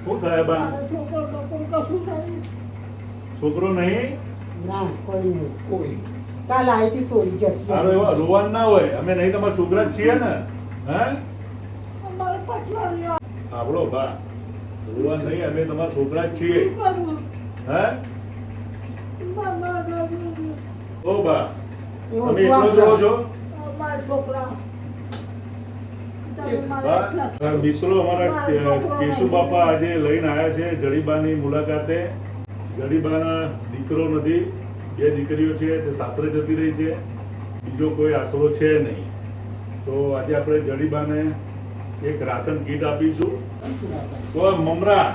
શું થાય બા? છોકરો નહીં? ના કોઈ નહીં કોઈ કાલ આઈથી છોડી જશે તારો એવા રોવાન ના હોય. અમે નહીં તમારા છોકરા જ છીએ ને. હે આપણો બા રોવાન નહીં, અમે તમારા છોકરા જ છીએ. હે ઓ બા તમે એકલો જ રહો છો? મિત્રો અમારા કેશુ બાપા આજે લઈને આવ્યા છે જડીબાની મુલાકાતે. જડીબાના દીકરો નથી, બે દીકરીઓ છે, તે સાસરે જતી રહી છે, બીજો કોઈ આશરો છે નહીં. તો આજે આપણે જડીબાને એક રાશન કીટ આપીશું. તો મમરા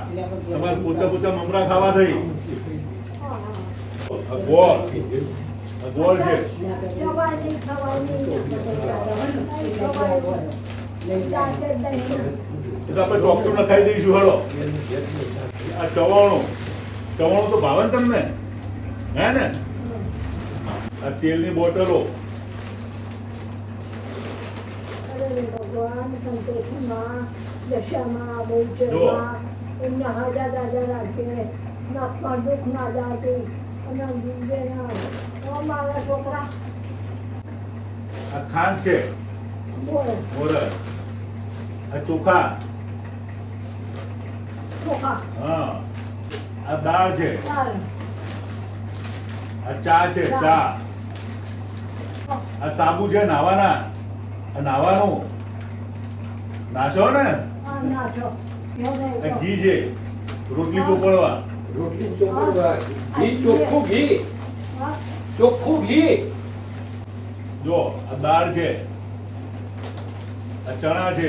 તમારે પોચા પોચા મમરા ખાવા થઈ. ગોળ ગોળ છે. આપણે ડોક્ટર લખાઈ દઈશું. હેડો આ ચવાણું તો ભાવે ને તમને? હે ને? આ તેલની બોટલો. આ ખાંડ છે, મોરસ. આ ચોખા. હા. આ દાળ છે. આ ચા છે, ચા. આ સાબુ છે નાવાના. આ નાવાનું નાશો ને. આ ઘી છે, રોટલી ચોપડવા. ઘી ચોખ્ખું ઘી. જો આ દાળ છે, આ ચણા છે,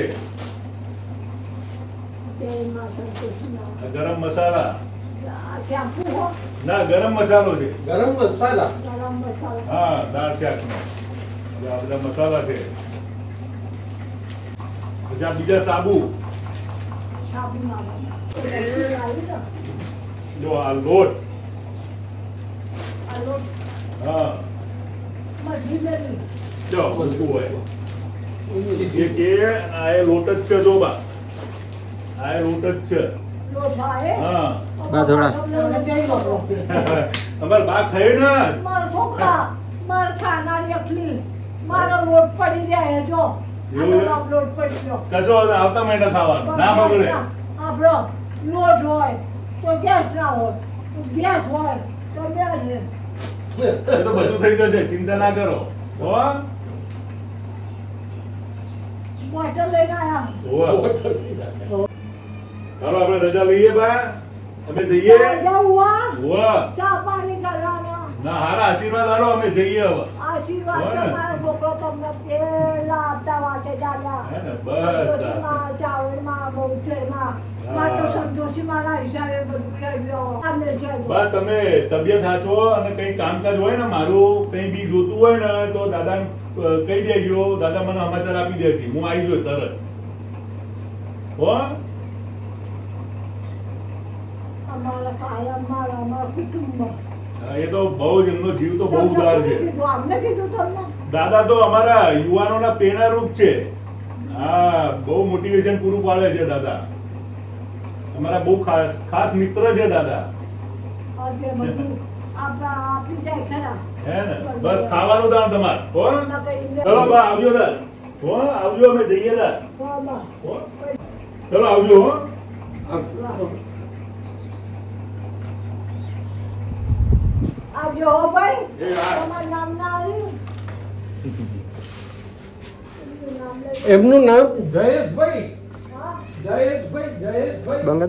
આ ગરમ મસાલા. ના ગરમ મસાલો છે. ગરમ મસાલા. હા દાળ શાકનો આ બધા મસાલા છે. પછી આ બીજા સાબુ. જો આ લોટ. હા જો બધું હોય. એક એ આ એ લોટ જ છે. જો બા આ એ લોટ જ છે. હા બા થોડા અમાર બા ખાય ને. મારો લોટ પડી જાય જો. લોટ પડી ગયો. કશો આવતા મહિના ખાવાનું ના બગડે. આપણો લોટ હોય તો ગેસ ના હોય, ગેસ હોય તો બે છે. એ તો બધું થઈ જશે, ચિંતા ના કરો. હો બોટલ લઈને આયા. ચાલો આપણે રજા લઈએ બા. અમે જઈએ. જાઉં વાહ ચા પાણી કરવાના. ના હારા આશીર્વાદ આલો. અમે જઈએ હવે. આશીર્વાદ તમારા છોકરો તમને પેલા આપતા વાતે દાદા. હે ને? બસ સંતોષીમાં, ચાવડીમાં, બહુચરમાં, માતો સંતોષીમાંના હિસાબે બધું ખેડ્યો. આમને છે. બા તમે તબિયત સાચવો અને કઈ કામકાજ હોય ને, મારું કઈ બી જોતું હોય ને તો દાદાને કહી દેજો. દાદા મને સમાચાર આપી દેશે. હું આવી ગયો તરત. હો અમારા કાયમ મારા કુટુંબ. હા, એ તો બહુ જ એમનો જીવ તો બહુ ઉદાર છે. અમને કીધું તમને. દાદા તો અમારા યુવાનોના પ્રેરણારૂપ છે. હા બહુ મોટિવેશન પૂરું પાડે છે દાદા. અમારા બહુ ખાસ મિત્ર છે દાદા. આજે બધું આપી જાય ખરા. હે ને? બસ ખાવાનું દાન તમાર. હો ચલો બા આવજો દા. હો આવજો. અમે જઈએ દા. હો ચલો આવજો. હો આવજો હો ભાઈ. એ હા. તમારું નામ ના આવ્યું. એમનું નામ જયેશભાઈ. હા? જયેશભાઈ. બંગા